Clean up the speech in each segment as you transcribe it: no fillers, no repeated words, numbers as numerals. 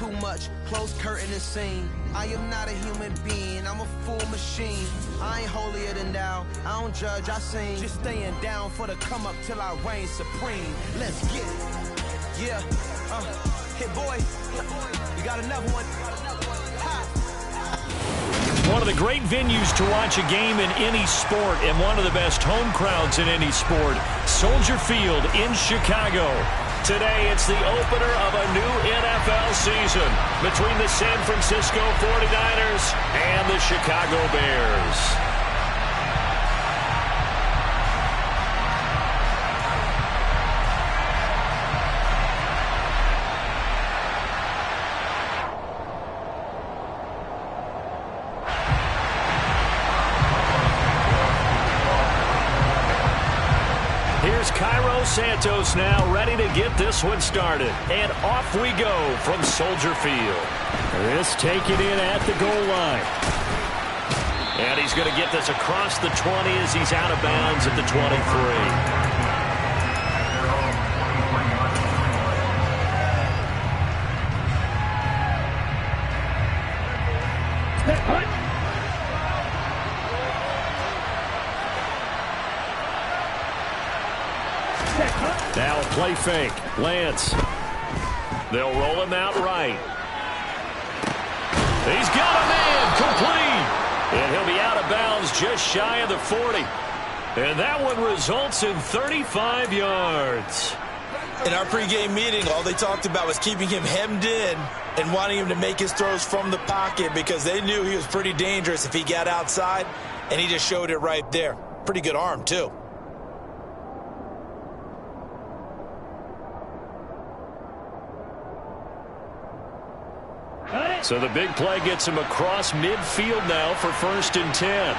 too much, close curtain and scene. I am not a human being, I'm a full machine. I ain't holier than thou, I don't judge, I sing. Just staying down for the come up till I reign supreme. Let's get it. Yeah, hit boy, we got another one. One of the great venues to watch a game in any sport and one of the best home crowds in any sport, Soldier Field in Chicago. Today, it's the opener of a new NFL season between the San Francisco 49ers and the Chicago Bears. Here's Cairo Santos now ready to get this one started. And off we go from Soldier Field. This taken in at the goal line. And he's going to get this across the 20 as he's out of bounds at the 23. Now a play fake. Lance. They'll roll him out right. He's got a man complete. And he'll be out of bounds just shy of the 40. And that one results in 35 yards. In our pregame meeting, all they talked about was keeping him hemmed in and wanting him to make his throws from the pocket because they knew he was pretty dangerous if he got outside, and he just showed it right there. Pretty good arm, too. So the big play gets him across midfield now for 1st and 10.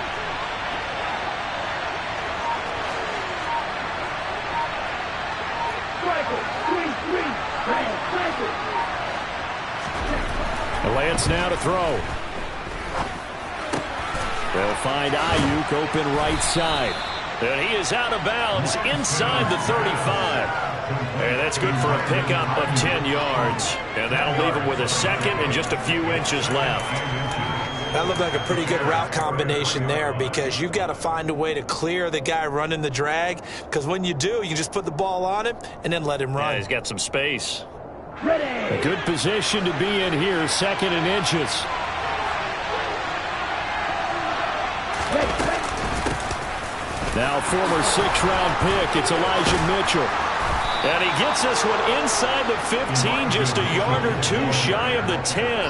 Lance now to throw. They'll find Ayuk open right side. And he is out of bounds inside the 35. And that's good for a pickup of 10 yards. And that'll leave him with a second and just a few inches left. That looked like a pretty good route combination there because you've got to find a way to clear the guy running the drag. Because when you do, you just put the ball on him and then let him run. Yeah, he's got some space. Ready. A good position to be in here, 2nd and inches. Now former 6th-round pick, it's Elijah Mitchell. And he gets this one inside the 15, just a yard or two shy of the 10.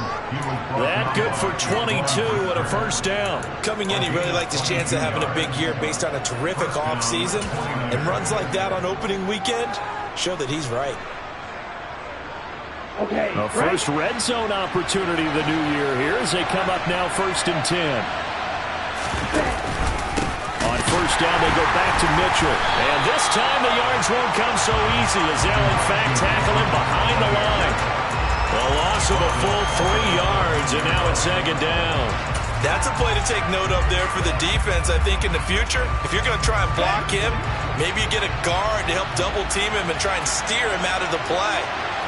That good for 22 and a 1st down. Coming in, he really liked his chance of having a big year based on a terrific offseason. And runs like that on opening weekend show that he's right. Okay. A first red zone opportunity of the new year here as they come up now 1st and 10. On 1st down, they go back to Mitchell. And this time the yards won't come so easy as they'll, in fact, tackle him behind the line. A loss of a full 3 yards, and now it's 2nd down. That's a play to take note of there for the defense, I think, in the future. If you're going to try and block him, maybe you get a guard to help double-team him and try and steer him out of the play.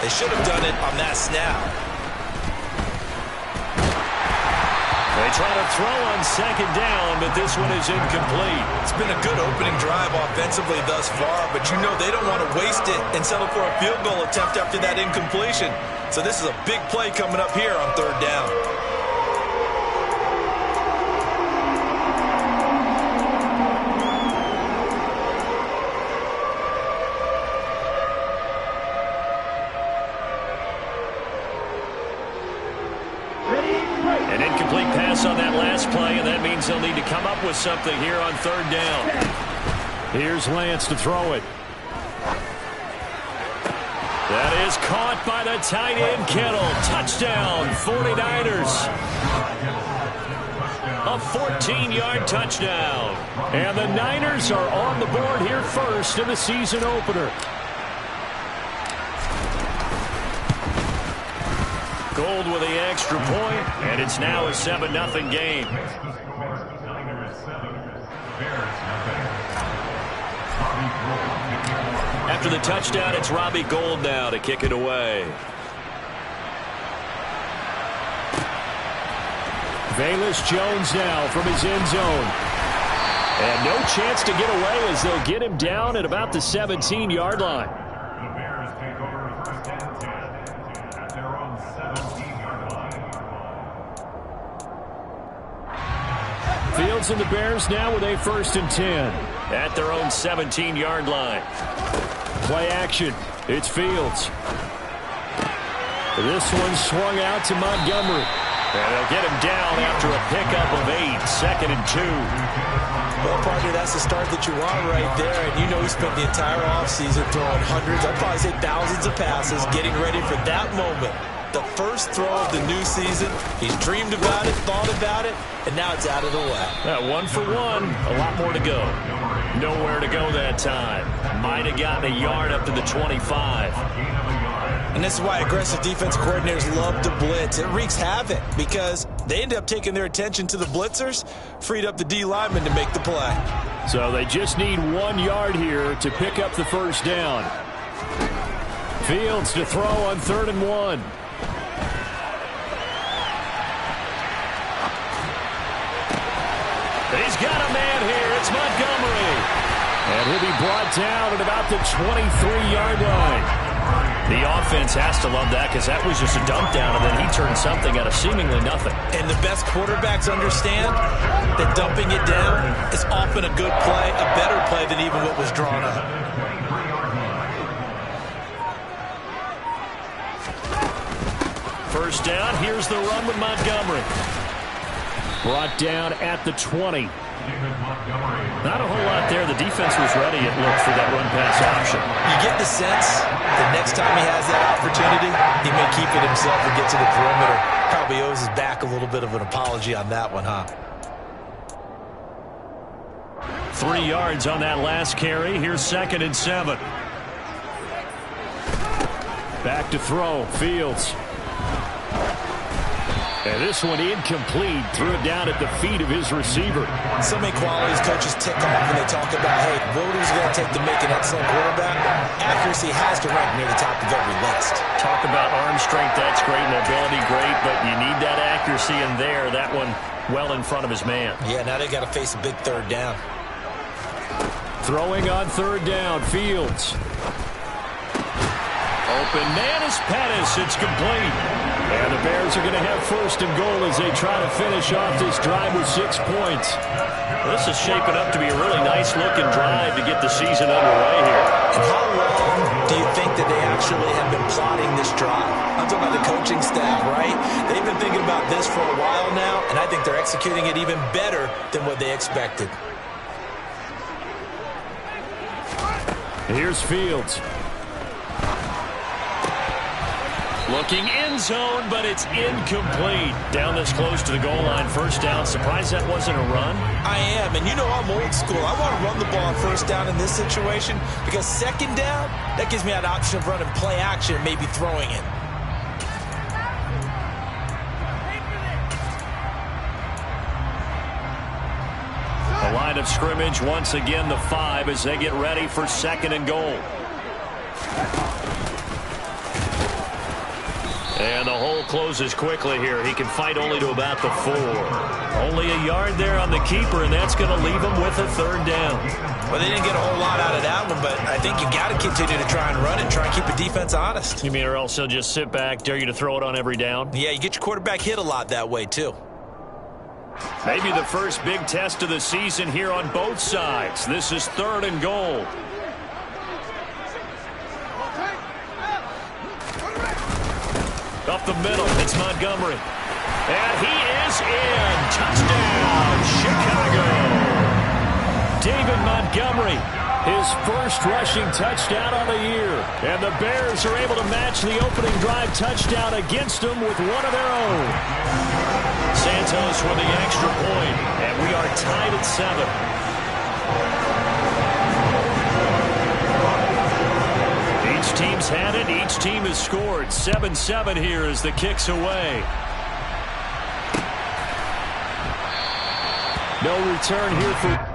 They should have done it on that snap. They try to throw on 2nd down, but this one is incomplete. It's been a good opening drive offensively thus far, but you know they don't want to waste it and settle for a field goal attempt after that incompletion. So this is a big play coming up here on 3rd down. An incomplete pass on that last play, and that means they'll need to come up with something here on 3rd down. Here's Lance to throw it. That is caught by the tight end, Kittle. Touchdown, 49ers. A 14-yard touchdown. And the Niners are on the board here first in the season opener. Gold with the extra point, and it's now a 7-0 game. After the touchdown, it's Robbie Gould now to kick it away. Velus Jones now from his end zone. And no chance to get away as they'll get him down at about the 17-yard line. The Bears take over first and 10 at their own 17-yard line. Fields and the Bears now with a first and 10 at their own 17-yard line. Play action. It's Fields. This one swung out to Montgomery. And they'll get him down after a pickup of 8, second and 2. Well, partner, that's the start that you want right there. And you know he spent the entire offseason throwing hundreds, I'd probably say thousands of passes, getting ready for that moment. The first throw of the new season. He's dreamed about it, thought about it, and now it's out of the way. 1 for 1. A lot more to go. Nowhere to go that time. Might have gotten a yard up to the 25. And this is why aggressive defense coordinators love to blitz. It wreaks havoc because they end up taking their attention to the blitzers, freed up the D lineman to make the play. So they just need 1 yard here to pick up the first down. Fields to throw on 3rd and 1. He's got a man here. It's Montgomery. And he'll be brought down at about the 23-yard line. The offense has to love that because that was just a dump down, and then he turned something out of seemingly nothing. And the best quarterbacks understand that dumping it down is often a good play, a better play than even what was drawn up. First down, here's the run with Montgomery. Brought down at the 20. Not a whole lot there. The defense was ready, it looked, for that run-pass option. You get the sense the next time he has that opportunity, he may keep it himself and get to the perimeter. Probably owes his back a little bit of an apology on that one, huh? 3 yards on that last carry. Here's 2nd and 7. Back to throw. Fields. And this one incomplete. Threw it down at the feet of his receiver. So many qualities coaches tick off when they talk about, hey, what is it going to take to make an excellent quarterback? Accuracy has to rank near the top of every list. Talk about arm strength. That's great. Mobility, great. But you need that accuracy in there. That one well in front of his man. Yeah, now they got to face a big 3rd down. Throwing on 3rd down. Fields. Open man is Pettis. It's complete. And the Bears are going to have 1st and goal as they try to finish off this drive with 6 points. This is shaping up to be a really nice-looking drive to get the season underway here. And how long do you think that they actually have been plotting this drive? I'm talking about the coaching staff, right? They've been thinking about this for a while now, and I think they're executing it even better than what they expected. Here's Fields. Looking end zone, but it's incomplete. Down this close to the goal line. First down. Surprised that wasn't a run? I am, and you know I'm old school. I want to run the ball on 1st down in this situation because 2nd down, that gives me that option of running play action and maybe throwing it. The line of scrimmage, once again, the 5 as they get ready for 2nd and goal. And the hole closes quickly here. He can fight only to about the 4. Only a yard there on the keeper, and that's going to leave him with a 3rd down. Well, they didn't get a whole lot out of that one, but I think you got to continue to try and run and try and keep the defense honest. You mean or else he'll just sit back, dare you to throw it on every down? Yeah, you get your quarterback hit a lot that way, too. Maybe the first big test of the season here on both sides. This is 3rd and goal. Up the middle, it's Montgomery. And he is in. Touchdown, Chicago. David Montgomery, his first rushing touchdown on the year. And the Bears are able to match the opening drive touchdown against them with one of their own. Santos with the extra point, and we are tied at 7. Each team's had it. Each team has scored. 7-7 here as the kick's away. No return here for...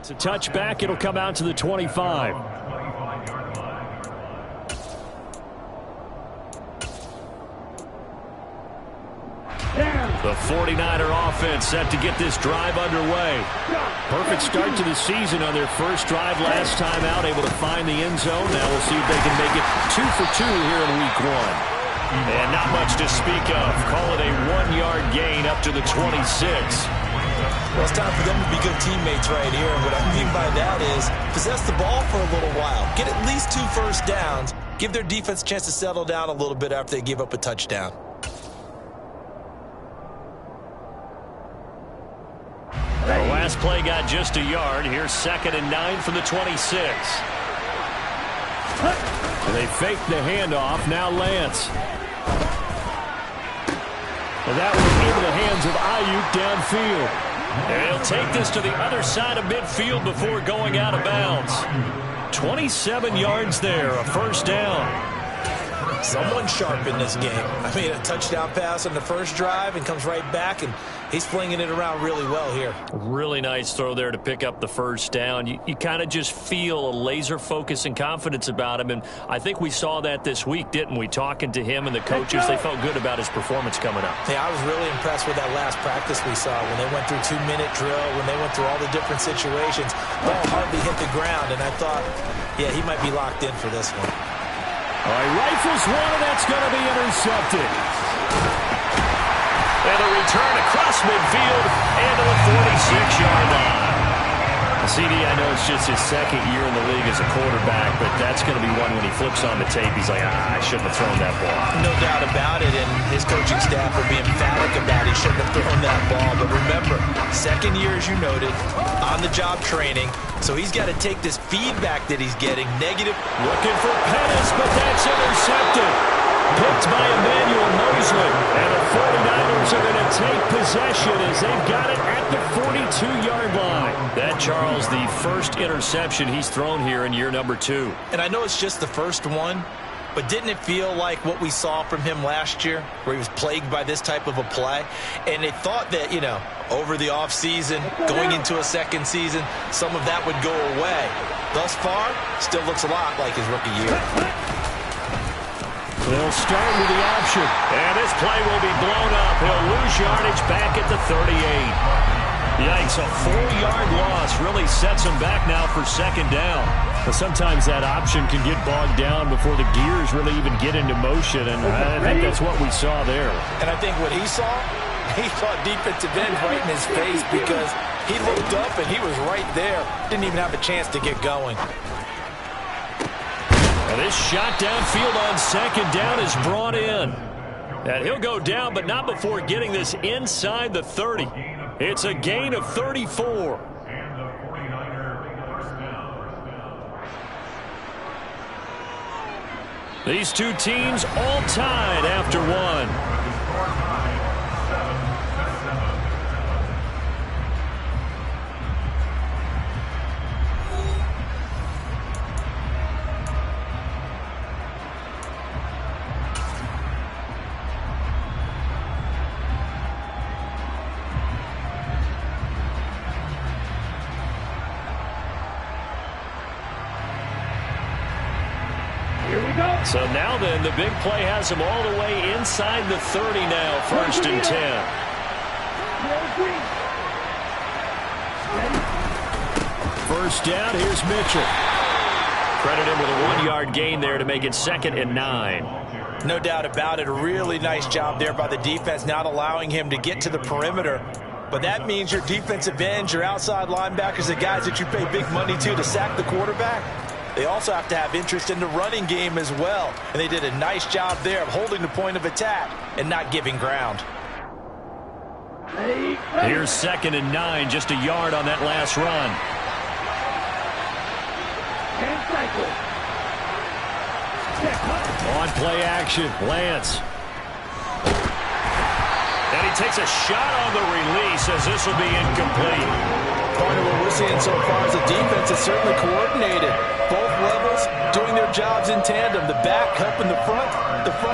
It's a touchback. It'll come out to the 25. The 49er offense set to get this drive underway. Perfect start to the season on their first drive last time out, able to find the end zone. Now we'll see if they can make it 2 for 2 here in week 1. And not much to speak of. Call it a 1-yard gain up to the 26. Well, it's time for them to be good teammates right here. And what I mean by that is possess the ball for a little while. Get at least 2 first downs. Give their defense a chance to settle down a little bit after they give up a touchdown. The last play got just a yard. Here's 2nd and 9 from the 26. They fake the handoff. Now Lance. And that was into the hands of Ayuk downfield. And he'll take this to the other side of midfield before going out of bounds. 27 yards there, a first down. Someone sharp in this game. I mean, a touchdown pass on the first drive and comes right back, and he's flinging it around really well here. Really nice throw there to pick up the first down. You kind of just feel a laser focus and confidence about him, and I think we saw that this week, didn't we? Talking to him and the coaches, they felt good about his performance coming up. Yeah, I was really impressed with that last practice we saw when they went through 2-minute drill, when they went through all the different situations. Ball hardly hit the ground, and I thought, yeah, he might be locked in for this one. All right, rifles one, and that's going to be intercepted. And a return across midfield and to the 46-yard line. CD, I know it's just his 2nd year in the league as a quarterback, but that's going to be one when he flips on the tape. He's like, I shouldn't have thrown that ball. No doubt about it, and his coaching staff will be emphatic about he shouldn't have thrown that ball. But remember, 2nd year, as you noted, on-the-job training, so he's got to take this feedback that he's getting, negative. Looking for Pettis, but that's intercepted. Picked by Emmanuel Mosley. And the 49ers are going to take possession as they've got it at the 42-yard line. That, Charles, the first interception he's thrown here in year number 2. And I know it's just the first one, but didn't it feel like what we saw from him last year, where he was plagued by this type of a play? And they thought that, you know, over the offseason, going into a second season, some of that would go away. Thus far, still looks a lot like his rookie year. They'll start with the option, and this play will be blown up. He'll lose yardage back at the 38. Yikes, a 4-yard loss really sets him back now for 2nd down. But sometimes that option can get bogged down before the gears really even get into motion, and I think that's what we saw there. And I think what he saw defensive end right in his face because he looked up and he was right there. Didn't even have a chance to get going. Well, this shot downfield on 2nd down is brought in. And he'll go down, but not before getting this inside the 30. It's a gain of 34. And the 49er first down. These two teams all tied after one. Score time, 7-7. So now then, the big play has him all the way inside the 30 now, 1st and 10. First down, here's Mitchell. Credit him with a 1-yard gain there to make it 2nd and 9. No doubt about it. A really nice job there by the defense, not allowing him to get to the perimeter. But that means your defensive ends, your outside linebackers, the guys that you pay big money to sack the quarterback, they also have to have interest in the running game as well. And they did a nice job there of holding the point of attack and not giving ground. Here's 2nd and 9, just a yard on that last run. On play action, Lance. And he takes a shot on the release as this will be incomplete. Part of what we're seeing so far is the defense is certainly coordinated. Both levels doing their jobs in tandem. The back helping the front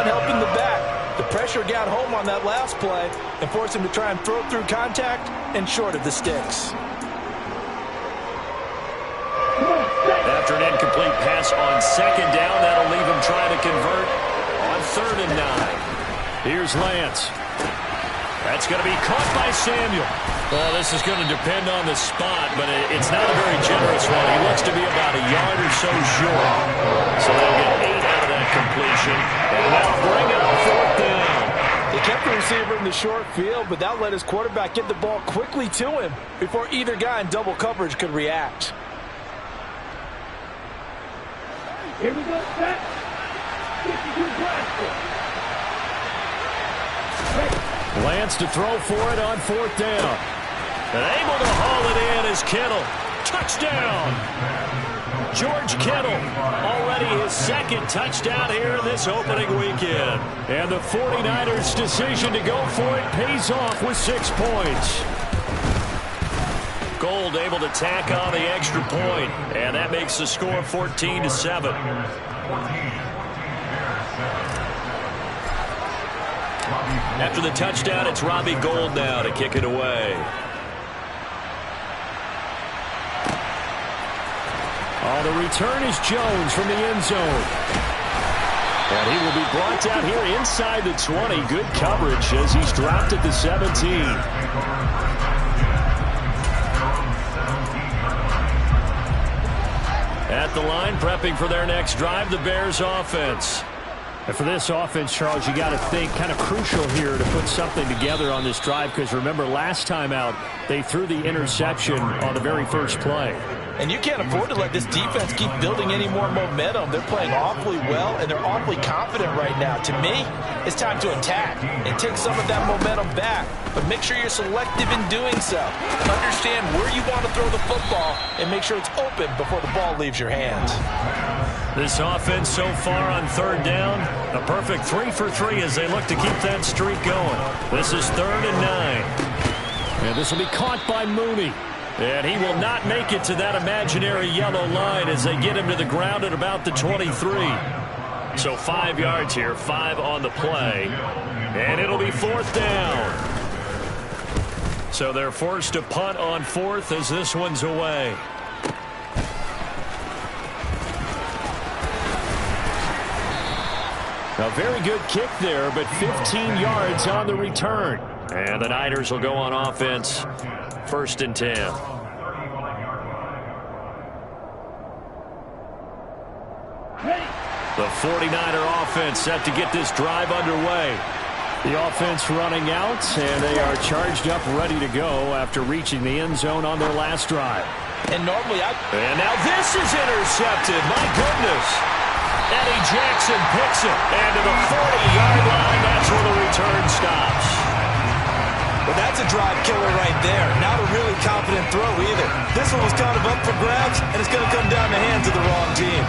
helping the back. The pressure got home on that last play and forced him to try and throw through contact and short of the sticks. on second down. That'll leave him trying to convert on 3rd and 9. Here's Lance. That's going to be caught by Samuel. Well, this is going to depend on the spot, but it's not a very generous one. He looks to be about a yard or so short. So they'll get 8 out of that completion. And that'll bring up 4th down. They kept the receiver in the short field, but that let his quarterback get the ball quickly to him before either guy in double coverage could react. Here we go, set. 52 Lance to throw for it on 4th down. And able to haul it in is Kittle. Touchdown! George Kittle, already his 2nd touchdown here in this opening weekend. And the 49ers' decision to go for it pays off with 6 points. Gold able to tack on the extra point, and that makes the score 14-7. After the touchdown, it's Robbie Gould now to kick it away. Oh, the return is Jones from the end zone. And he will be brought down here inside the 20. Good coverage as he's dropped at the 17. At the line, prepping for their next drive, the Bears offense. And for this offense, Charles, you got to think kind of crucial here to put something together on this drive, because remember last time out they threw the interception on the very first play. And you can't afford to let this defense keep building any more momentum. They're playing awfully well, and they're awfully confident right now. To me, it's time to attack and take some of that momentum back. But make sure you're selective in doing so. Understand where you want to throw the football and make sure it's open before the ball leaves your hands. This offense so far on 3rd down, a perfect 3 for 3 as they look to keep that streak going. This is 3rd and 9. And this will be caught by Mooney. And he will not make it to that imaginary yellow line as they get him to the ground at about the 23. So 5 yards here, 5 on the play. And it'll be 4th down. So they're forced to punt on 4th as this one's away. A very good kick there, but 15 yards on the return. And the Niners will go on offense. 1st and 10. The 49er offense set to get this drive underway. The offense running out, and they are charged up, ready to go after reaching the end zone on their last drive. And normally And now this is intercepted. My goodness. Eddie Jackson picks it. And to the 40-yard line, that's where the return stops. Well, that's a drive killer right there. Not a really confident throw either. This one was kind of up for grabs, and it's going to come down the hands of the wrong team.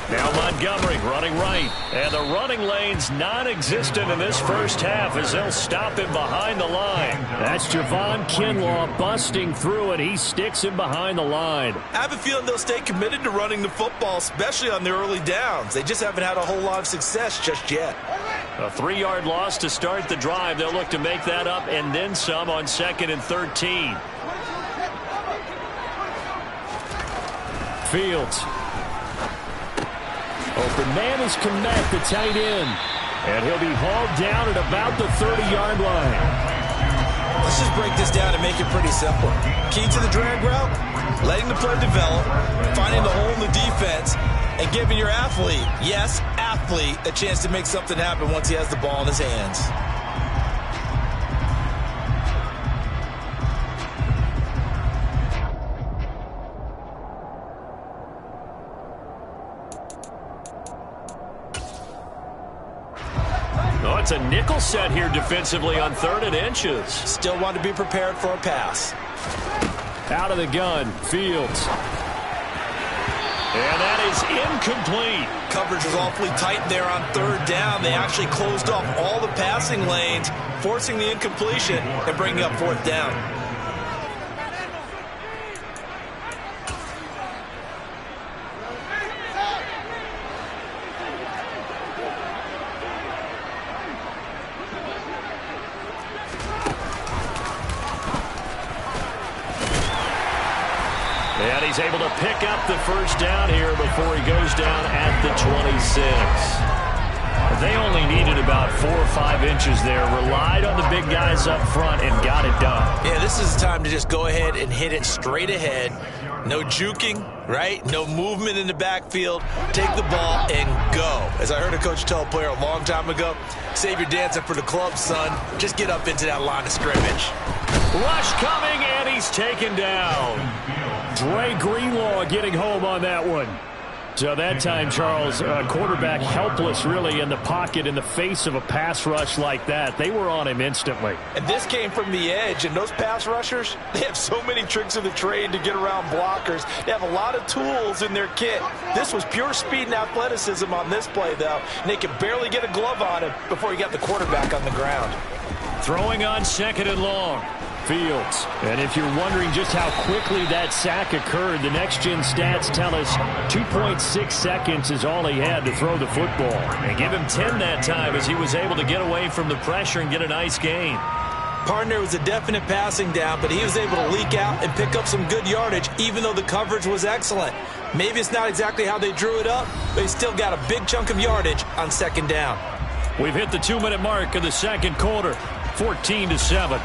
Now Montgomery running right. And the running lane's non-existent in this first half as they'll him behind the line. That's Javon Kinlaw busting through, and he sticks him behind the line. I have a feeling they'll stay committed to running the football, especially on the early downs. They just haven't had a whole lot of success just yet. A 3-yard loss to start the drive. They'll look to make that up and then some on 2nd and 13. Fields. Open man is Kmet, the tight end. And he'll be hauled down at about the 30-yard line. Let's just break this down and make it pretty simple. Key to the drag route, letting the play develop, finding the hole in the defense, and giving your athlete, yes, athlete, a chance to make something happen once he has the ball in his hands. It's a nickel set here defensively on 3rd and inches. Still want to be prepared for a pass. Out of the gun, Fields. And that is incomplete. Coverage was awfully tight there on 3rd down. They actually closed off all the passing lanes, forcing the incompletion and bringing up 4th down. He's able to pick up the first down here before he goes down at the 26. They only needed about 4 or 5 inches there. Relied on the big guys up front and got it done. Yeah, this is the time to just go ahead and hit it straight ahead. No juking, right? No movement in the backfield. Take the ball and go. As I heard a coach tell a player a long time ago, save your dancing for the club, son. Just get up into that line of scrimmage. Rush coming, and he's taken down. Dre Greenlaw getting home on that one. So that time, Charles, quarterback helpless really in the pocket in the face of a pass rush like that. They were on him instantly. And this came from the edge, and those pass rushers, they have so many tricks of the trade to get around blockers. They have a lot of tools in their kit. This was pure speed and athleticism on this play, though, and they could barely get a glove on him before he got the quarterback on the ground. Throwing on 2nd and long. Fields. And if you're wondering just how quickly that sack occurred, the next-gen stats tell us 2.6 seconds is all he had to throw the football. And give him 10 that time as he was able to get away from the pressure and get a nice gain. Partner was a definite passing down, but he was able to leak out and pick up some good yardage, even though the coverage was excellent. Maybe it's not exactly how they drew it up, but he still got a big chunk of yardage on 2nd down. We've hit the 2-minute mark of the second quarter, 14-7.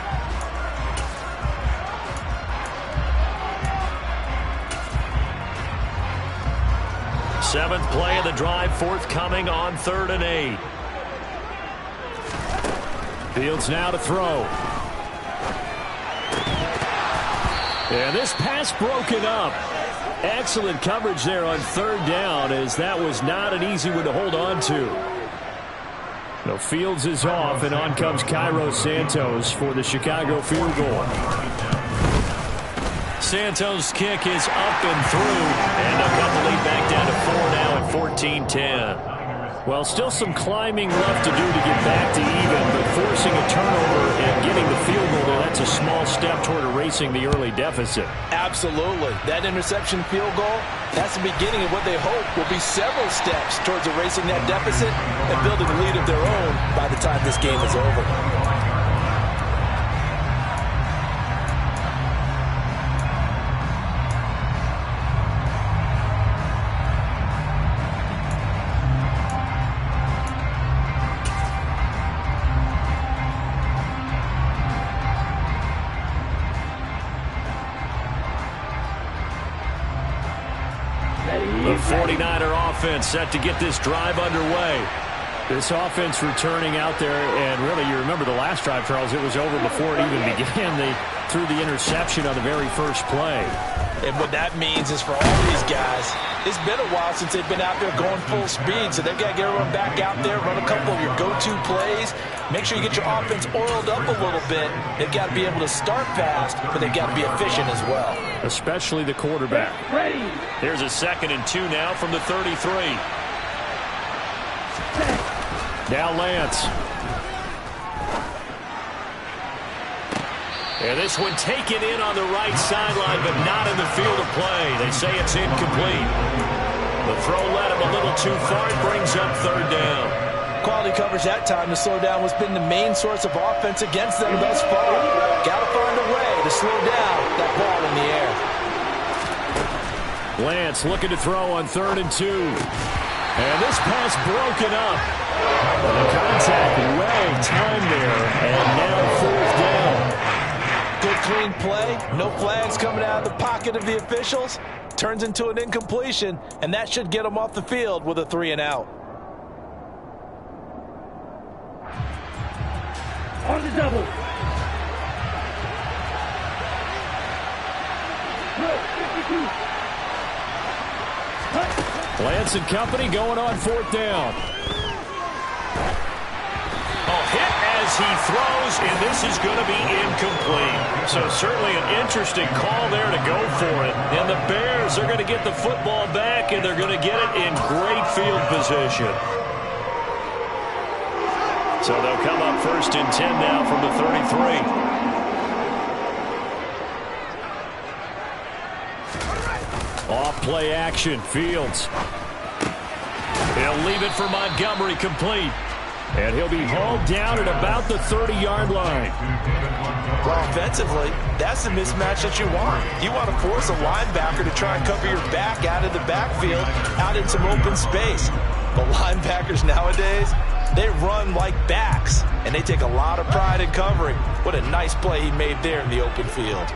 Seventh play of the drive forthcoming on 3rd and 8. Fields now to throw. And this pass broken up. Excellent coverage there on 3rd down, as that was not an easy one to hold on to. No, Fields is off, and on comes Cairo Santos for the Chicago field goal. Santos' kick is up and through, and they'll cut the lead back down to 4 now at 14-10. Well, still some climbing left to do to get back to even, but forcing a turnover and getting the field goal there, that's a small step toward erasing the early deficit. Absolutely. That interception field goal, that's the beginning of what they hope will be several steps towards erasing that deficit and building a lead of their own by the time this game is over. The 49er offense set to get this drive underway. This offense returning out there, and really, you remember the last drive, Charles, it was over before it even began. They threw the interception on the very first play. And what that means is for all these guys, it's been a while since they've been out there going full speed, so they've got to get everyone back out there, run a couple of your go-to plays, make sure you get your offense oiled up a little bit. They've got to be able to start fast, but they've got to be efficient as well. Especially the quarterback. Here's a 2nd and 2 now from the 33. Now Lance. And this one taken in on the right sideline, but not in the field of play. They say it's incomplete. The throw led him a little too far. It brings up 3rd down. Quality coverage that time to slow down what's been the main source of offense against them thus far. Got to find a way to slow down that ball in the air. Lance looking to throw on 3rd and 2. And this pass broken up. And the contact way timed there. And now 4th down. Good clean play. No flags coming out of the pocket of the officials. Turns into an incompletion, and that should get them off the field with a 3 and out. On the double. Lance and company going on 4th down. Hit as he throws, and this is going to be incomplete. So certainly an interesting call there to go for it. And the Bears are going to get the football back, and they're going to get it in great field position. So they'll come up 1st and 10 now from the 33. Off play action, Fields. He'll leave it for Montgomery, complete. And he'll be hauled down at about the 30-yard line. Well, offensively, that's the mismatch that you want. You want to force a linebacker to try and cover your back out of the backfield, out in some open space. But linebackers nowadays, they run like backs, and they take a lot of pride in covering. What a nice play he made there in the open field.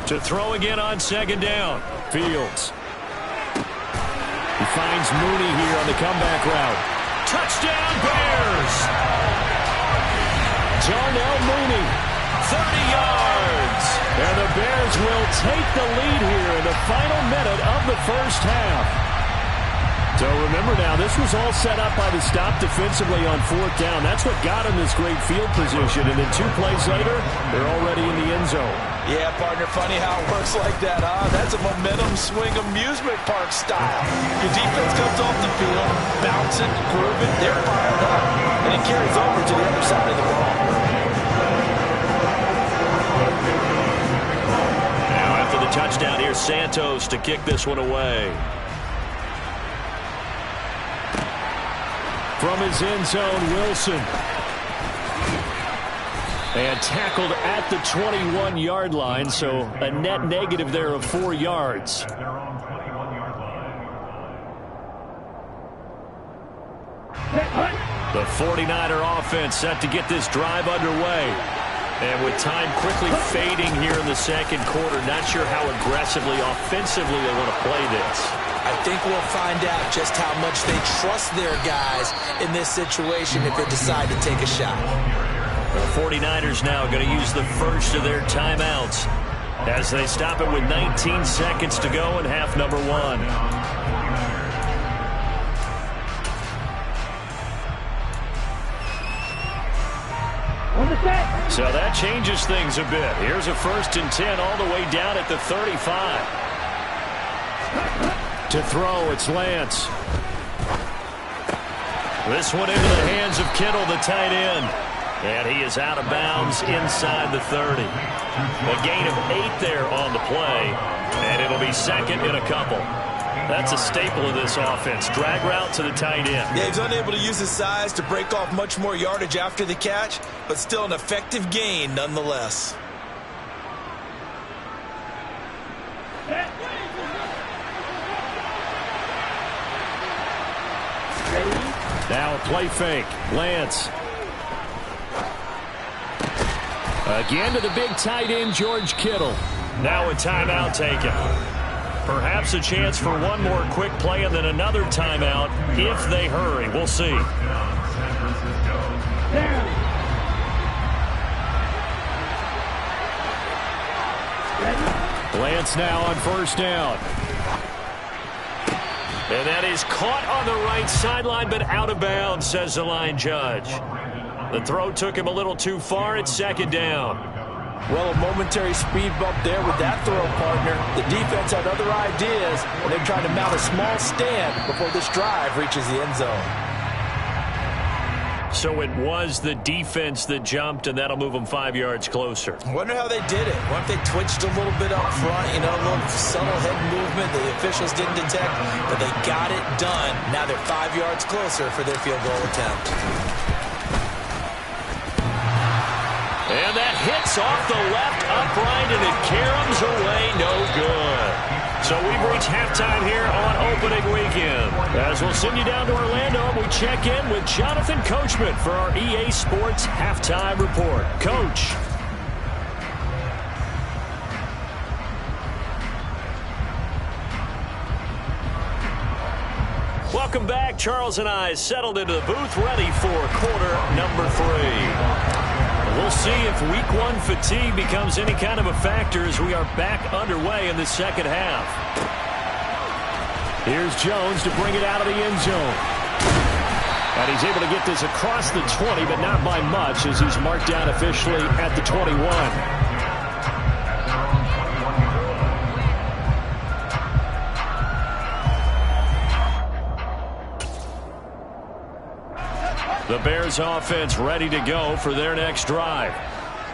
To throw again on second down. Fields. He finds Mooney here on the comeback route. Touchdown Bears! Darnell Mooney, 30 yards. And the Bears will take the lead here in the final minute of the first half. So remember now, this was all set up by the stop defensively on fourth down. That's what got him this great field position. And then 2 plays later, they're already in the end zone. Yeah, partner, funny how it works like that, huh? That's a momentum swing amusement park style. Your defense comes off the field, bouncing, grooving, they're fired up, and it carries over to the other side of the ball. Now after the touchdown, here's Santos to kick this one away. From his end zone, Wilson. And tackled at the 21-yard line, so a net negative there of 4 yards. At their own 21-yard line. The 49er offense set to get this drive underway. And with time quickly fading here in the second quarter, not sure how aggressively, offensively they want to play this. I think we'll find out just how much they trust their guys in this situation if they decide to take a shot. The 49ers now going to use the first of their timeouts as they stop it with 19 seconds to go in half number 1. So that changes things a bit. Here's a 1st and 10 all the way down at the 35. To throw, it's Lance. This one into the hands of Kittle, the tight end. And he is out of bounds inside the 30. A gain of 8 there on the play. And it'll be second in a couple. That's a staple of this offense. Drag route to the tight end. Yeah, he's unable to use his size to break off much more yardage after the catch, but still an effective gain nonetheless. Now a play fake. Lance. Again to the big tight end, George Kittle. Now a timeout taken. Perhaps a chance for one more quick play and then another timeout if they hurry. We'll see. Lance now on 1st down. And that is caught on the right sideline, but out of bounds, says the line judge. The throw took him a little too far. It's 2nd down. Well, a momentary speed bump there with that throw, partner. The defense had other ideas, and they're trying to mount a small stand before this drive reaches the end zone. So it was the defense that jumped, and that'll move them 5 yards closer. I wonder how they did it. What if they twitched a little bit up front, a little subtle head movement the officials didn't detect, but they got it done. Now they're 5 yards closer for their field goal attempt. And that hits off the left upright, and it caroms away, no good. So we've reached halftime here on opening weekend. As we'll send you down to Orlando, we check in with Jonathan Coachman for our EA Sports Halftime Report. Coach. Welcome back. Charles and I settled into the booth ready for quarter number 3. We'll see if week 1 fatigue becomes any kind of a factor as we are back underway in the second half. Here's Jones to bring it out of the end zone. And he's able to get this across the 20, but not by much as he's marked down officially at the 21. The Bears offense ready to go for their next drive.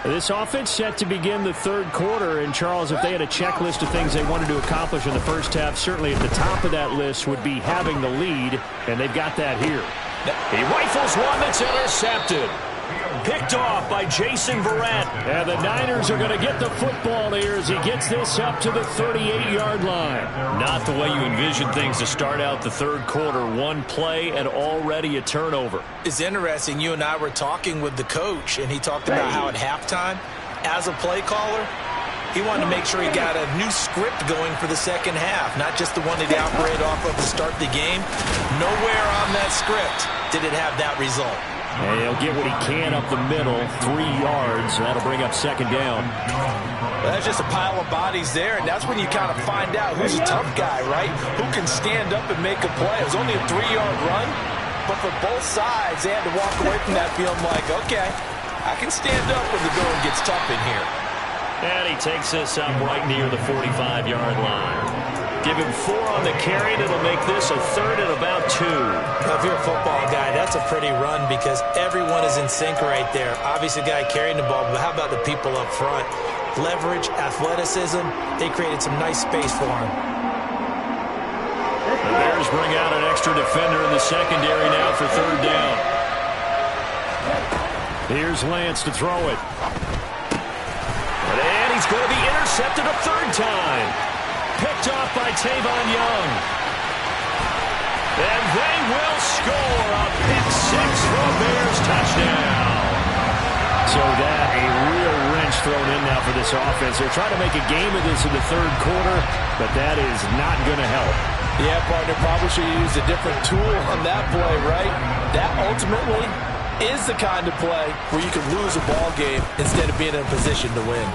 This offense set to begin the third quarter. And, Charles, if they had a checklist of things they wanted to accomplish in the first half, certainly at the top of that list would be having the lead, and they've got that here. He rifles one that's intercepted. Picked off by Jason Verrett. And the Niners are going to get the football here as he gets this up to the 38-yard line. Not the way you envision things to start out the third quarter. One play and already a turnover. It's interesting. You and I were talking with the coach, and he talked about how at halftime, as a play caller, he wanted to make sure he got a new script going for the second half, not just the one that he operated off of to start the game. Nowhere on that script did it have that result. And he'll get what he can up the middle, 3 yards. That'll bring up second down. Well, that's just a pile of bodies there, and that's when you kind of find out who's a tough guy, right? Who can stand up and make a play. It was only a 3-yard run, but for both sides, they had to walk away from that feeling like, okay, I can stand up when the going gets tough in here. And he takes this up right near the 45-yard line. Give him 4 on the carry, and it'll make this a third and about 2. Now, if you're a football guy, that's a pretty run because everyone is in sync right there. Obviously, the guy carrying the ball, but how about the people up front? Leverage, athleticism, they created some nice space for him. The Bears bring out an extra defender in the secondary now for third down. Here's Lance to throw it. And he's going to be intercepted a third time. Picked off by Tavon Young. And they will score a pick 6 for a Bears touchdown. So that a real wrench thrown in now for this offense. They're trying to make a game of this in the third quarter, but that is not going to help. Yeah, partner, probably should have used a different tool on that play, right? That ultimately is the kind of play where you can lose a ball game instead of being in a position to win.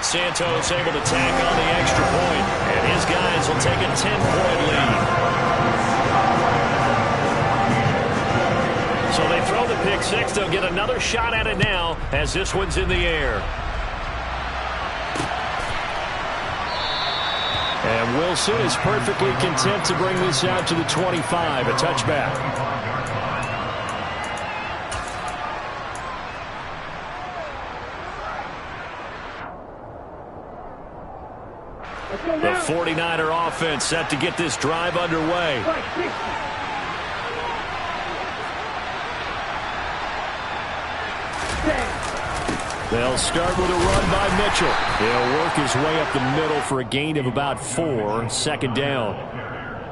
Santos able to tack on the extra point, and his guys will take a 10-point lead. So they throw the pick 6. They'll get another shot at it now as this one's in the air. And Wilson is perfectly content to bring this out to the 25, a touchback. The 49er offense set to get this drive underway. They'll start with a run by Mitchell. He'll work his way up the middle for a gain of about 4, second down.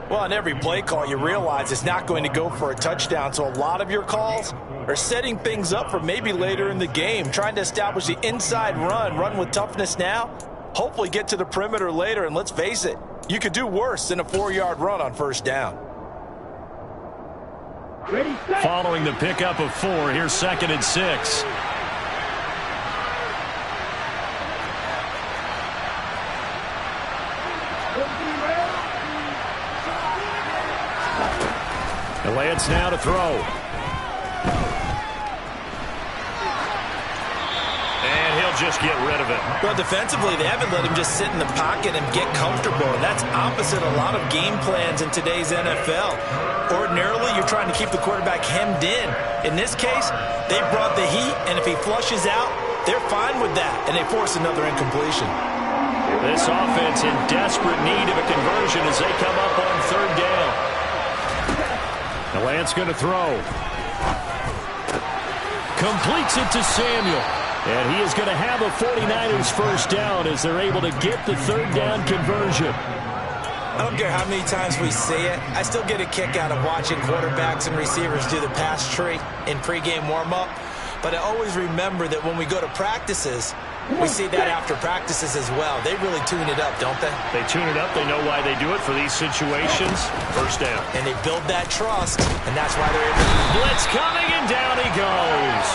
Well, on every play call, you realize it's not going to go for a touchdown, so a lot of your calls are setting things up for maybe later in the game, trying to establish the inside run with toughness now. Hopefully get to the perimeter later, and let's face it, you could do worse than a 4-yard run on first down. Following the pickup of 4, here's second and 6. Lance now to throw. Just get rid of it. Well, defensively, they haven't let him just sit in the pocket and get comfortable, and that's opposite a lot of game plans in today's NFL. Ordinarily, you're trying to keep the quarterback hemmed in. In this case, they brought the heat, and if he flushes out, they're fine with that, and they force another incompletion. This offense in desperate need of a conversion as they come up on third down. The Lance going to throw. Completes it to Samuel. And he is going to have a 49ers first down as they're able to get the third down conversion. I don't care how many times we see it. I still get a kick out of watching quarterbacks and receivers do the pass tree in pregame warm-up. But I always remember that when we go to practices, we see that after practices as well. They really tune it up, don't they? They tune it up. They know why they do it for these situations. First down. And they build that trust, and that's why they're able to... Blitz coming, and down he goes.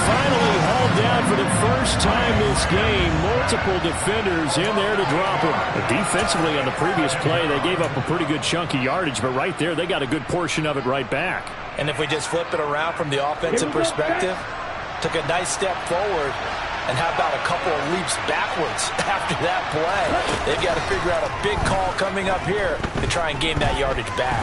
Finally hauled down for the first time this game. Multiple defenders in there to drop him. But defensively on the previous play, they gave up a pretty good chunk of yardage, but right there, they got a good portion of it right back. And if we just flip it around from the offensive perspective, took a nice step forward, and how about a couple of leaps backwards after that play? They've got to figure out a big call coming up here to try and gain that yardage back.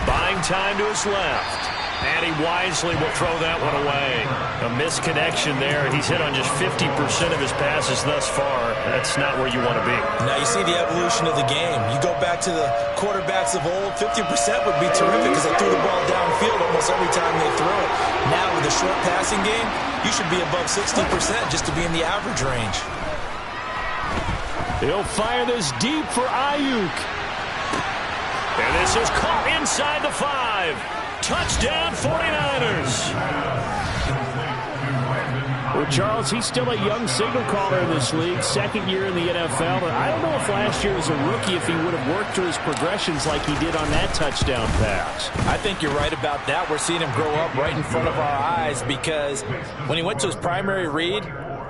Buying time to his left. And he wisely will throw that one away. A misconnection there. He's hit on just 50% of his passes thus far. That's not where you want to be. Now you see the evolution of the game. You go back to the quarterbacks of old, 50% would be terrific because they threw the ball downfield almost every time they threw it. Now with the short passing game, you should be above 60% just to be in the average range. He'll fire this deep for Ayuk. And this is caught inside the 5. Touchdown 49ers. Well, Charles, he's still a young signal caller in this league, second year in the NFL. But I don't know if last year as a rookie if he would have worked through his progressions like he did on that touchdown pass. I think you're right about that. We're seeing him grow up right in front of our eyes because when he went to his primary read,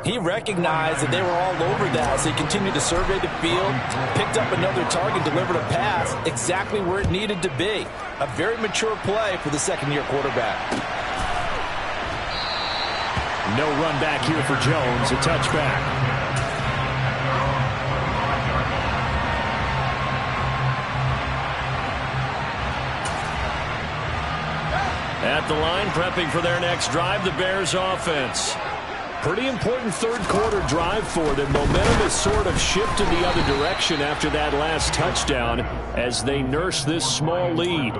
he recognized that they were all over that, so he continued to survey the field, picked up another target, delivered a pass exactly where it needed to be. A very mature play for the second-year quarterback. No run back here for Jones, a touchback. At the line, prepping for their next drive, the Bears offense. Pretty important third quarter drive for them. Momentum has sort of shifted the other direction after that last touchdown as they nurse this small lead.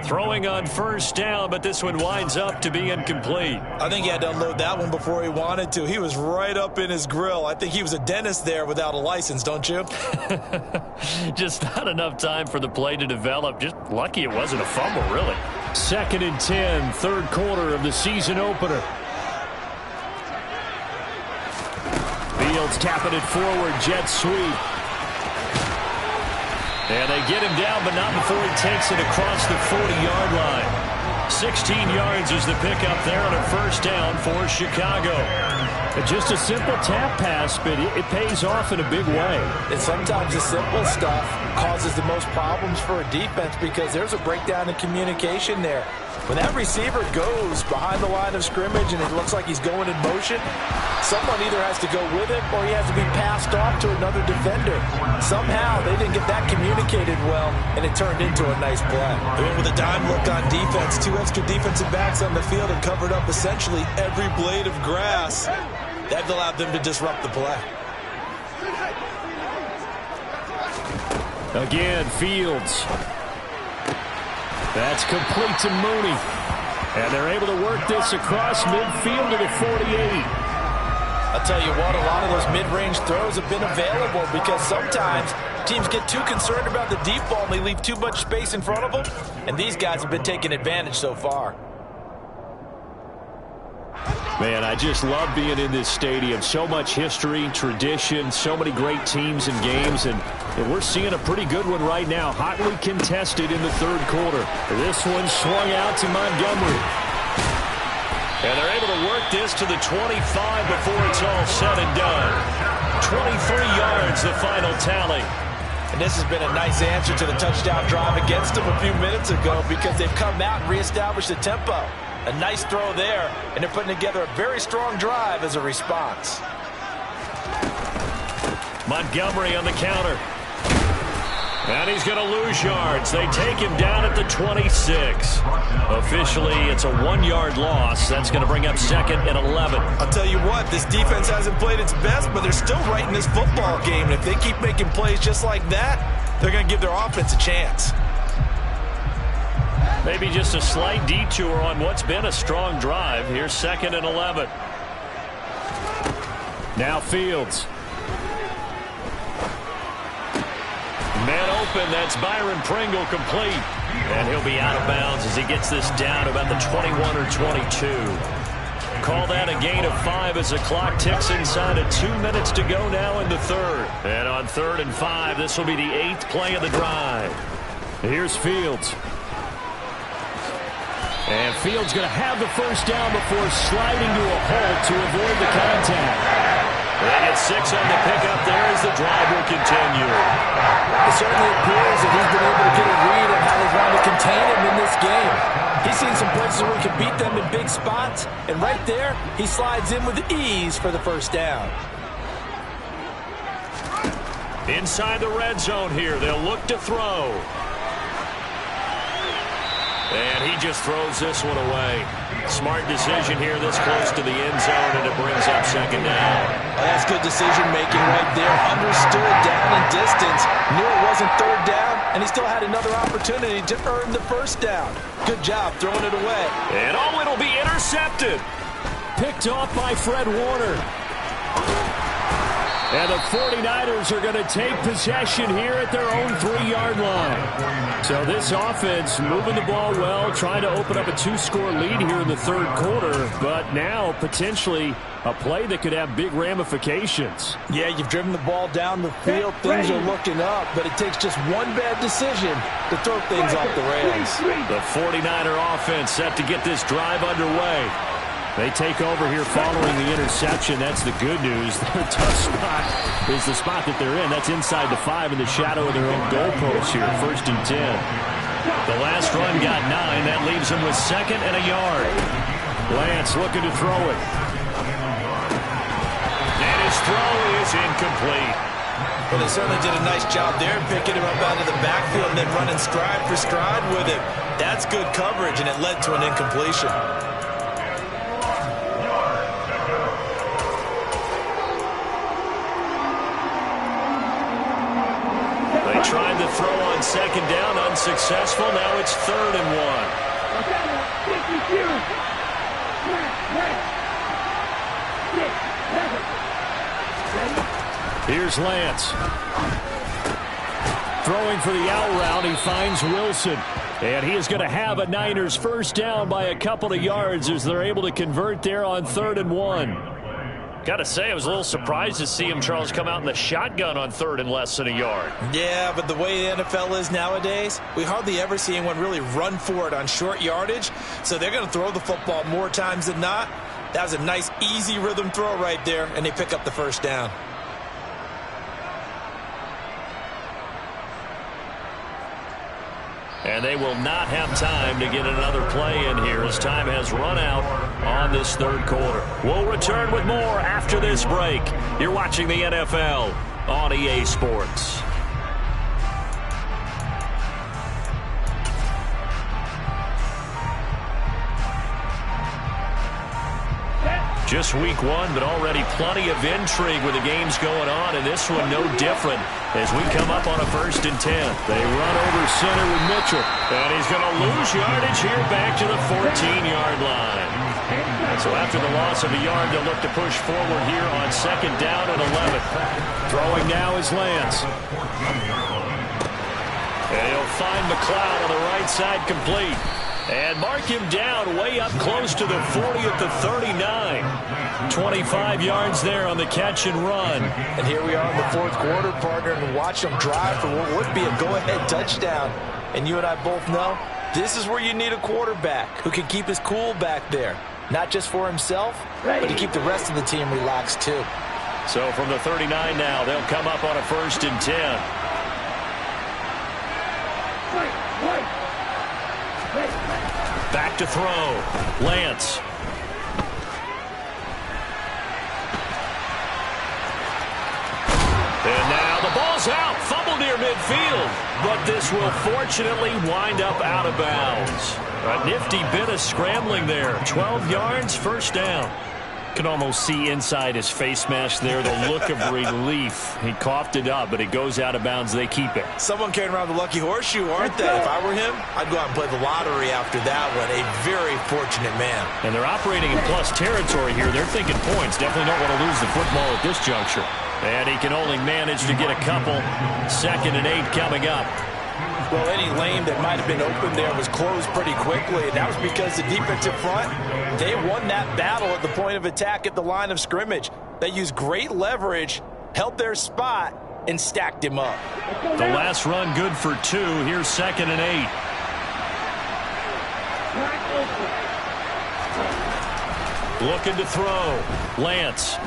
Throwing on first down, but this one winds up to be incomplete. I think he had to unload that one before he wanted to. He was right up in his grill. I think he was a dentist there without a license, don't you? Just not enough time for the play to develop. Just lucky it wasn't a fumble, really. 2nd and 10, third quarter of the season opener. Fields tapping it forward, jet sweep. And they get him down, but not before he takes it across the 40-yard line. 16 yards is the pickup there on a first down for Chicago. Just a simple tap pass, but it pays off in a big way. And sometimes the simple stuff causes the most problems for a defense because there's a breakdown in communication there. When that receiver goes behind the line of scrimmage and it looks like he's going in motion, someone either has to go with him or he has to be passed off to another defender. Somehow they didn't get that communicated well, and it turned into a nice play. I mean, with a dime look on defense, 2 extra defensive backs on the field and covered up essentially every blade of grass. That allowed them to disrupt the play. Again, Fields. That's complete to Mooney. And they're able to work this across midfield to the 48. I'll tell you what, a lot of those mid-range throws have been available because sometimes teams get too concerned about the deep ball and they leave too much space in front of them. And these guys have been taking advantage so far. Man, I just love being in this stadium. So much history, tradition, so many great teams and games, and we're seeing a pretty good one right now, hotly contested in the third quarter. This one swung out to Montgomery. And they're able to work this to the 25 before it's all said and done. 23 yards, the final tally. And this has been a nice answer to the touchdown drive against them a few minutes ago because they've come out and reestablished the tempo. A nice throw there, and they're putting together a very strong drive as a response. Montgomery on the counter. And he's going to lose yards. They take him down at the 26. Officially, it's a 1-yard loss. That's going to bring up 2nd and 11. I'll tell you what, this defense hasn't played its best, but they're still right in this football game. And if they keep making plays just like that, they're going to give their offense a chance. Maybe just a slight detour on what's been a strong drive. Here's 2nd and 11. Now Fields. Man open, that's Byron Pringle complete. And he'll be out of bounds as he gets this down to about the 21 or 22. Call that a gain of 5 as the clock ticks inside of 2 minutes to go now in the third. And on 3rd and 5, this will be the 8th play of the drive. Here's Fields. And Fields going to have the first down before sliding to a halt to avoid the contact. They get 6 on the pickup there as the drive will continue. It certainly appears that he's been able to get a read on how they're trying to contain him in this game. He's seen some places where he can beat them in big spots, and right there, he slides in with ease for the first down. Inside the red zone here, they'll look to throw. And he just throws this one away. Smart decision here this close to the end zone, and it brings up second down. Well, that's good decision-making right there. Understood down and distance. Knew it wasn't third down, and he still had another opportunity to earn the first down. Good job throwing it away. And it'll be intercepted. Picked off by Fred Warner. And the 49ers are going to take possession here at their own 3-yard line. So this offense moving the ball well, trying to open up a 2-score lead here in the third quarter, but now potentially a play that could have big ramifications. Yeah, you've driven the ball down the field. Things are looking up, but it takes just one bad decision to throw things off the rails. The 49er offense set to get this drive underway. They take over here following the interception. That's the good news. Their tough spot is the spot that they're in. That's inside the 5 in the shadow of their own goalpost here, 1st and 10. The last run got 9. That leaves them with 2nd and a yard. Lance looking to throw it. And his throw is incomplete. Well, they certainly did a nice job there, picking him up out of the backfield and then running stride for stride with him. That's good coverage, and it led to an incompletion. Tried to throw on 2nd down, unsuccessful. Now it's 3rd and 1. Here's Lance. Throwing for the out route, he finds Wilson. And he is going to have a Niners first down by a couple of yards as they're able to convert there on 3rd and 1. Got to say, I was a little surprised to see him, Charles, come out in the shotgun on 3rd and less than a yard. Yeah, but the way the NFL is nowadays, we hardly ever see anyone really run for it on short yardage. So they're going to throw the football more times than not. That was a nice, easy rhythm throw right there, and they pick up the first down. And they will not have time to get another play in here as time has run out on this third quarter. We'll return with more after this break. You're watching the NFL on EA Sports. Just week 1, but already plenty of intrigue with the games going on, and this one no different as we come up on a 1st and 10. They run over center with Mitchell, and he's going to lose yardage here back to the 14-yard line. And so after the loss of a yard, they'll look to push forward here on 2nd down and 11. Throwing now is Lance. And he'll find McLeod on the right side complete. And mark him down way up close to the 40 at the 39. 25 yards there on the catch and run. And here we are in the fourth quarter, partner, and watch them drive for what would be a go-ahead touchdown. And you and I both know this is where you need a quarterback who can keep his cool back there. Not just for himself, but to keep the rest of the team relaxed too. So from the 39 now, they'll come up on a 1st and 10. Back to throw. Lance. And now the ball's out. Fumble near midfield. But this will fortunately wind up out of bounds. A nifty bit of scrambling there. 12 yards, first down. Can almost see inside his face mask there the look of relief. He coughed it up, but it goes out of bounds. They keep it. Someone carrying around the lucky horseshoe, aren't they? If I were him, I'd go out and play the lottery after that one. A very fortunate man. And they're operating in plus territory here. They're thinking points. Definitely don't want to lose the football at this juncture. And he can only manage to get a couple. 2nd and 8 coming up. Well, any lane that might have been open there was closed pretty quickly, and that was because the defensive front, they won that battle at the point of attack at the line of scrimmage. They used great leverage, held their spot, and stacked him up. The last run good for 2. Here's 2nd and 8. Looking to throw. Lance.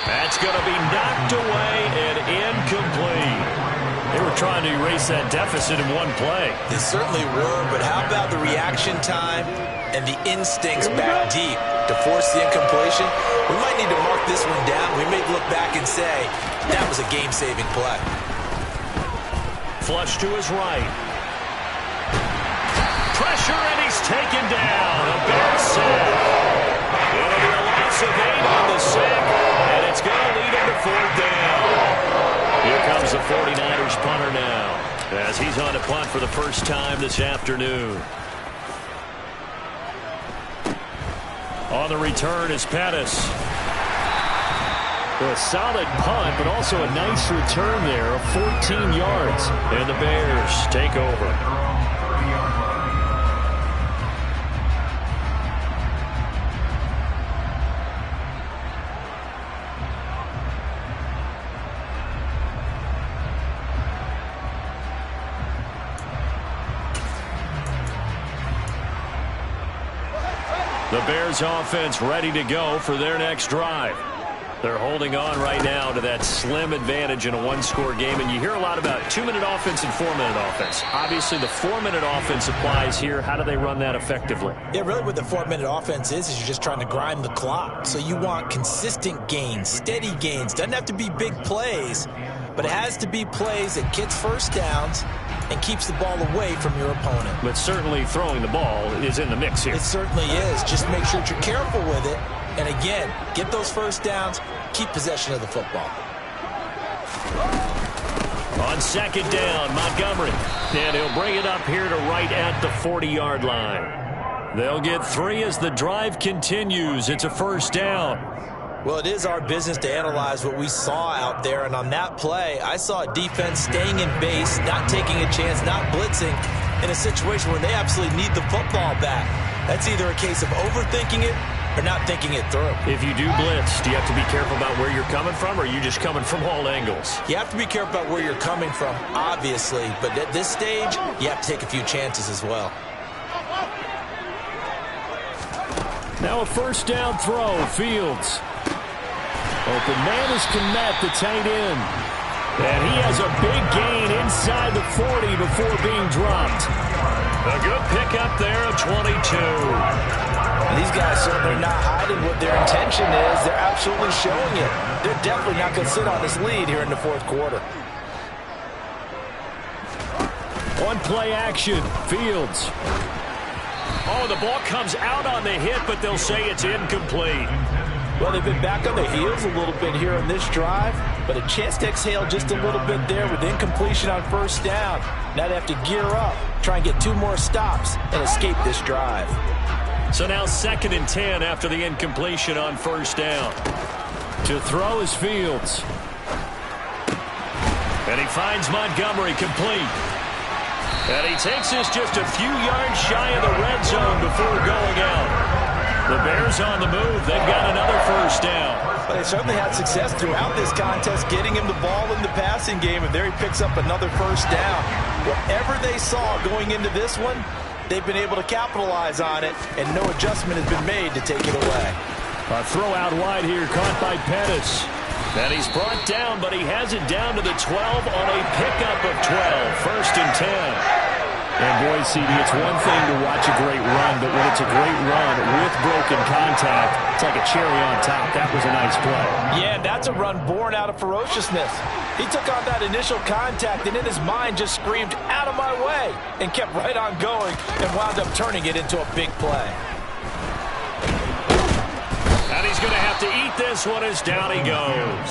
That's going to be knocked away and incomplete. They were trying to erase that deficit in one play. They certainly were, but how about the reaction time and the instincts back deep to force the incompletion? We might need to mark this one down. We may look back and say that was a game-saving play. Flush to his right. pressure, and he's taken down. A Bears sack. It'll be a loss of 8 on the sack, and it's going to lead him to 4th down. Here comes the 49ers punter now, as he's on to punt for the first time this afternoon. On the return is Pettis. A solid punt, but also a nice return there of 14 yards. And the Bears take over. The Bears offense ready to go for their next drive. They're holding on right now to that slim advantage in a one-score game, and you hear a lot about 2-minute offense and 4-minute offense. Obviously, the 4-minute offense applies here. How do they run that effectively? Yeah, really what the 4-minute offense is you're just trying to grind the clock. So you want consistent gains, steady gains. Doesn't have to be big plays, but it has to be plays that gets first downs and keeps the ball away from your opponent. But certainly throwing the ball is in the mix here. It certainly is. Just make sure that you're careful with it. And again, get those first downs, keep possession of the football. On second down, Montgomery. And he'll bring it up here to right at the 40-yard line. They'll get 3 as the drive continues. It's a first down. Well, it is our business to analyze what we saw out there. And on that play, I saw a defense staying in base, not taking a chance, not blitzing in a situation where they absolutely need the football back. That's either a case of overthinking it or not thinking it through. If you do blitz, do you have to be careful about where you're coming from, or are you just coming from all angles? You have to be careful about where you're coming from, obviously. But at this stage, you have to take a few chances as well. Now a first down throw, Fields. Open man is Kmet, the tight end. And he has a big gain inside the 40 before being dropped. A good pickup there of 22. These guys certainly not hiding what their intention is. They're absolutely showing it. They're definitely not going to sit on this lead here in the fourth quarter. On play action, Fields. Oh, the ball comes out on the hit, but they'll say it's incomplete. Well, they've been back on their heels a little bit here on this drive, but a chance to exhale just a little bit there with incompletion on first down. Now they have to gear up, try and get 2 more stops, and escape this drive. So now 2nd and 10 after the incompletion on first down. To throw is Fields. And he finds Montgomery complete. And he takes this just a few yards shy of the red zone before going out. The Bears on the move. They've got another first down. But they certainly had success throughout this contest getting him the ball in the passing game, and there he picks up another first down. Whatever they saw going into this one, they've been able to capitalize on it, and no adjustment has been made to take it away. A throw out wide here, caught by Pettis. And he's brought down, but he has it down to the 12 on a pickup of 12. 1st and 10. And boy, CD, it's one thing to watch a great run, but when it's a great run with broken contact, it's like a cherry on top. That was a nice play. Yeah, and that's a run born out of ferociousness. He took on that initial contact and in his mind just screamed, "Out of my way," and kept right on going and wound up turning it into a big play. And he's going to have to eat this one as down he goes.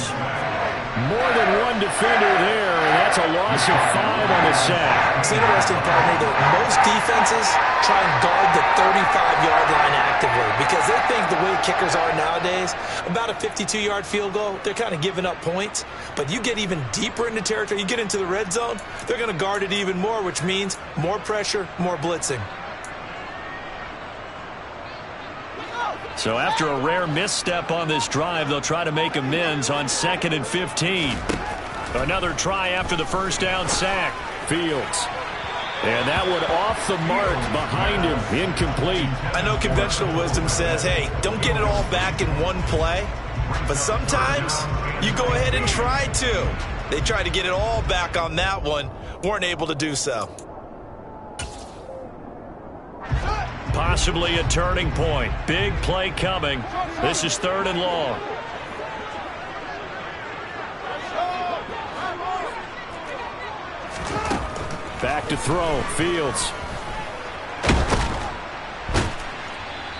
More than one defender there, and that's a loss of 5 on the sack. It's interesting, partner, that most defenses try and guard the 35-yard line actively because they think the way kickers are nowadays, about a 52-yard field goal, they're kind of giving up points. But you get even deeper into territory, you get into the red zone, they're going to guard it even more, which means more pressure, more blitzing. So after a rare misstep on this drive, they'll try to make amends on 2nd and 15. Another try after the first down sack. Fields. And that one off the mark behind him, incomplete. I know conventional wisdom says, hey, don't get it all back in one play. But sometimes you go ahead and try to. They tried to get it all back on that one, weren't able to do so. Possibly a turning point. Big play coming. This is 3rd and long. Back to throw. Fields.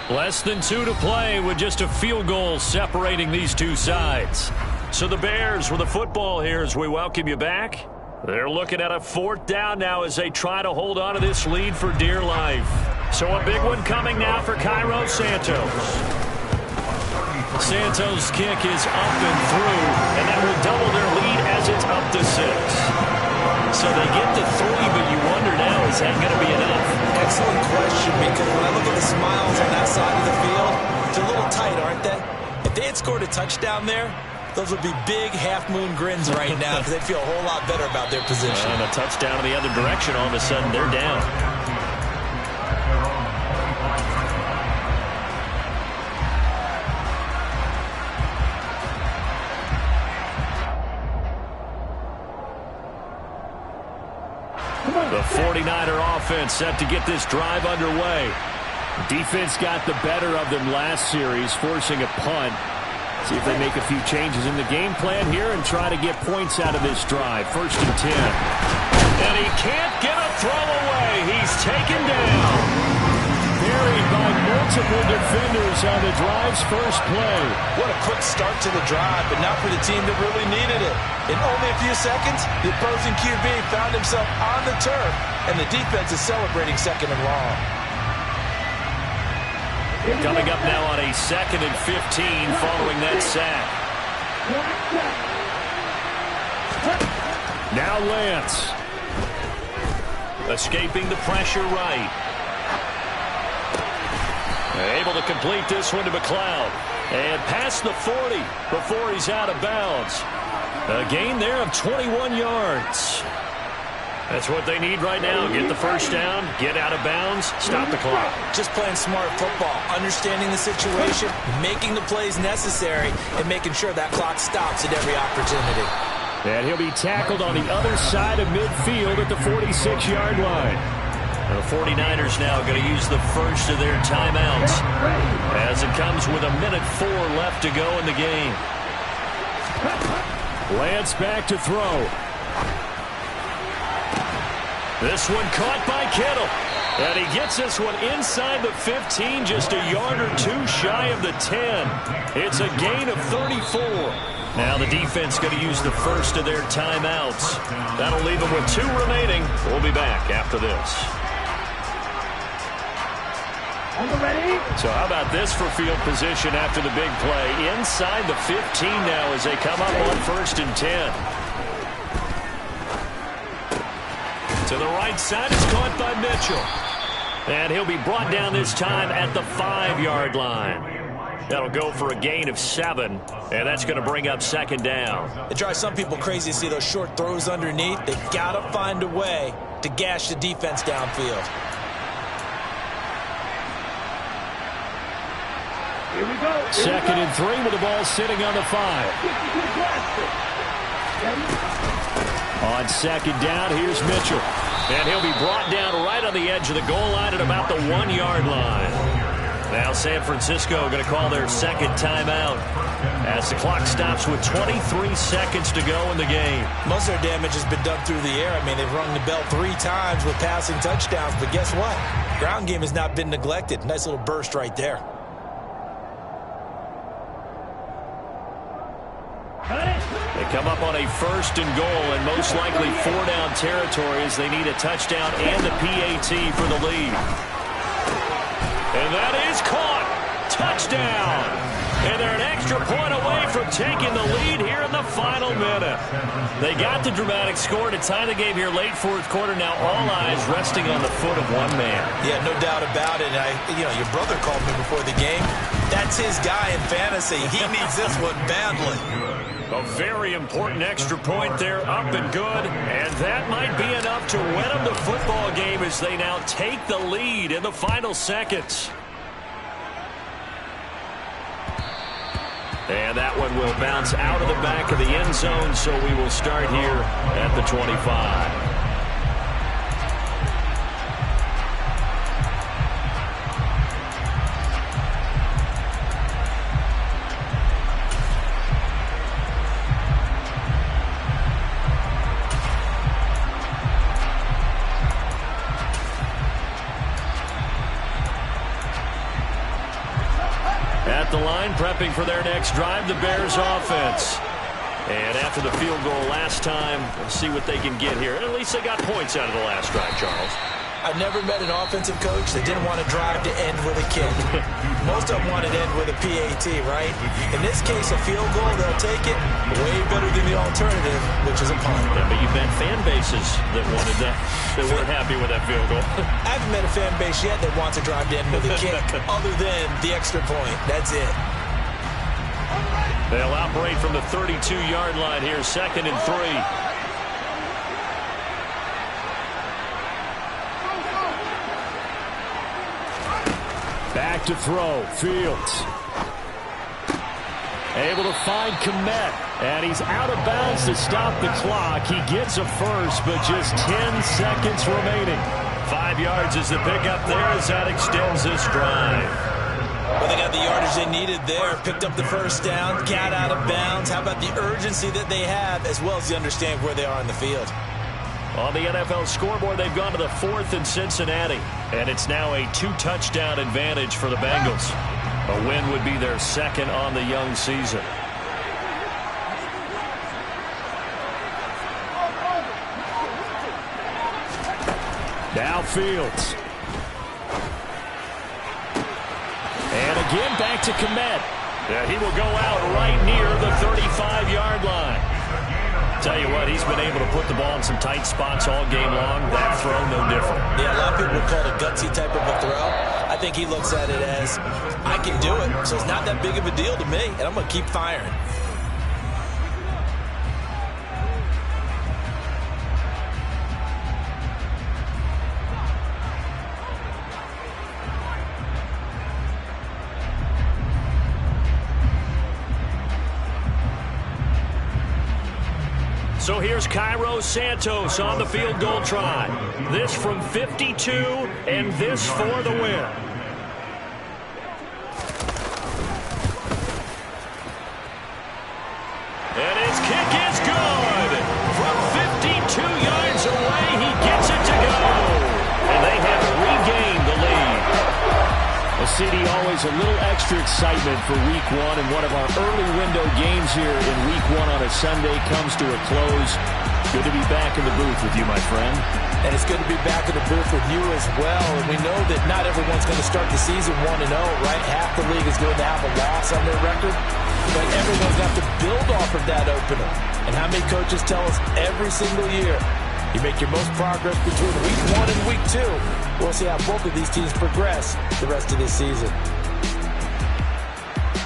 Less than 2 to play with just a field goal separating these two sides. So the Bears with the football here as we welcome you back. They're looking at a 4th down now as they try to hold on to this lead for dear life. So a big one coming now for Cairo Santos. Santos' kick is up and through, and that will double their lead as it's up to 6. So they get to 3, but you wonder now, is that going to be enough? Excellent question, because when I look at the smiles on that side of the field, they're a little tight, aren't they? If they had scored a touchdown there, those would be big half-moon grins right now because they'd feel a whole lot better about their position. And a touchdown in the other direction, all of a sudden they're down. The 49er offense set to get this drive underway. Defense got the better of them last series, forcing a punt. See if they make a few changes in the game plan here and try to get points out of this drive. 1st and 10. And he can't get a throw away. He's taken down. Buried by multiple defenders on the drive's first play. What a quick start to the drive, but not for the team that really needed it. In only a few seconds, the opposing QB found himself on the turf, and the defense is celebrating 2nd and long. Coming up now on a 2nd and 15 following that sack. Now Lance. Escaping the pressure right. Able to complete this one to McLeod. And past the 40 before he's out of bounds. A gain there of 21 yards. That's what they need right now. Get the 1st down, get out of bounds, stop the clock. Just playing smart football, understanding the situation, making the plays necessary, and making sure that clock stops at every opportunity. And he'll be tackled on the other side of midfield at the 46-yard line. The 49ers now going to use the first of their timeouts as it comes with 1:04 left to go in the game. Lance back to throw. This one caught by Kittle. And he gets this one inside the 15, just a yard or 2 shy of the 10. It's a gain of 34. Now the defense going to use the first of their timeouts. That'll leave them with 2 remaining. We'll be back after this. So how about this for field position after the big play? Inside the 15 now as they come up on 1st and 10. To the right side, it's caught by Mitchell. And he'll be brought down this time at the 5-yard line. That'll go for a gain of 7, and that's going to bring up 2nd down. It drives some people crazy to see those short throws underneath. They've got to find a way to gash the defense downfield. Here we go. 2nd and 3 with the ball sitting on the 5. On 2nd down, here's Mitchell. And he'll be brought down right on the edge of the goal line at about the 1-yard line. Now San Francisco going to call their 2nd timeout as the clock stops with 23 seconds to go in the game. Most of their damage has been done through the air. I mean, they've rung the bell 3 times with passing touchdowns, but guess what? Ground game has not been neglected. Nice little burst right there. They come up on a 1st and goal and most likely 4-down territory as they need a touchdown and a PAT for the lead. And that is caught. Touchdown. And they're an extra point away from taking the lead here in the final minute. They got the dramatic score to tie the game here late 4th quarter. Now all eyes resting on the foot of one man. Yeah, no doubt about it. Your brother called me before the game. That's his guy in fantasy. He needs this one badly. A very important extra point there, up and good. And that might be enough to win them the football game as they now take the lead in the final seconds. And that one will bounce out of the back of the end zone, so we will start here at the 25. At the line, prepping for their next drive, the Bears offense. And after the field goal last time, we'll see what they can get here. At least they got points out of the last drive, Charles. I've never met an offensive coach that didn't want to drive to end with a kick. Most of them want to end with a PAT, right? In this case, a field goal, they'll take it way better than the alternative, which is a punt. Yeah, but you've met fan bases that wanted that weren't happy with that field goal. I haven't met a fan base yet that wants to drive to end with a kick other than the extra point. That's it. They'll operate from the 32-yard line here, 2nd and 3. Back to throw. Fields. Able to find Kmet. And he's out of bounds to stop the clock. He gets a first, but just 10 seconds remaining. 5 yards is the pickup there as that extends this drive. Well, they got the yardage they needed there. Picked up the first down. Got out of bounds. How about the urgency that they have, as well as the understand where they are in the field? On the NFL scoreboard, they've gone to the 4th in Cincinnati. And it's now a 2-touchdown advantage for the Bengals. A win would be their 2nd on the young season. Now Fields. And again back to Kmet. Yeah, he will go out right near the 35-yard line. Tell you what, he's been able to put the ball in some tight spots all game long. That throw, no different. Yeah, a lot of people would call it a gutsy type of a throw. I think he looks at it as, I can do it, so it's not that big of a deal to me, and I'm going to keep firing. So here's Cairo Santos on the field goal try. This from 52, and this for the win. And his kick is good. From 52 yards away, he gets it to go. And they have regained the lead. Well, CD, always a little extra excitement for Week 1, and one of our early window games here in Week 1 on a Sunday comes to a close. Good to be back in the booth with you, my friend. And it's good to be back in the booth with you as well. And we know that not everyone's going to start the season 1-0, right? Half the league is going to have a loss on their record. But everyone's going to have to build off of that opener. And how many coaches tell us every single year, you make your most progress between Week 1 and Week 2. We'll see how both of these teams progress the rest of this season.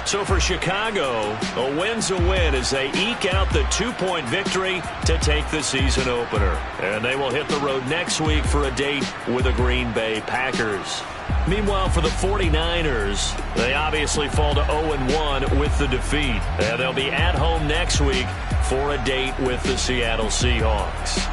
So for Chicago, a win's a win as they eke out the 2-point victory to take the season opener. And they will hit the road next week for a date with the Green Bay Packers. Meanwhile, for the 49ers, they obviously fall to 0-1 with the defeat. And they'll be at home next week for a date with the Seattle Seahawks.